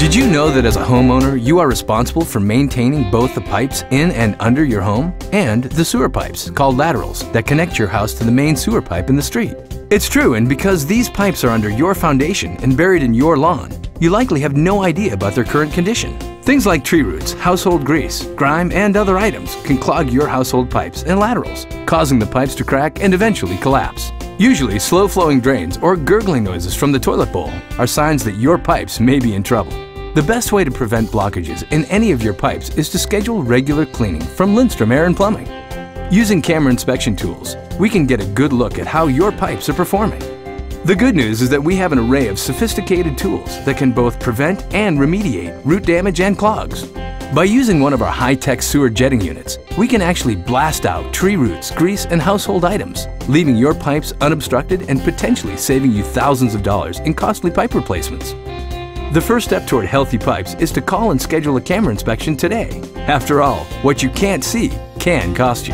Did you know that as a homeowner, you are responsible for maintaining both the pipes in and under your home and the sewer pipes, called laterals, that connect your house to the main sewer pipe in the street? It's true, and because these pipes are under your foundation and buried in your lawn, you likely have no idea about their current condition. Things like tree roots, household grease, grime, and other items can clog your household pipes and laterals, causing the pipes to crack and eventually collapse. Usually, slow-flowing drains or gurgling noises from the toilet bowl are signs that your pipes may be in trouble. The best way to prevent blockages in any of your pipes is to schedule regular cleaning from Lindstrom Air and Plumbing. Using camera inspection tools, we can get a good look at how your pipes are performing. The good news is that we have an array of sophisticated tools that can both prevent and remediate root damage and clogs. By using one of our high-tech sewer jetting units, we can actually blast out tree roots, grease, and household items, leaving your pipes unobstructed and potentially saving you thousands of dollars in costly pipe replacements. The first step toward healthy pipes is to call and schedule a camera inspection today. After all, what you can't see can cost you.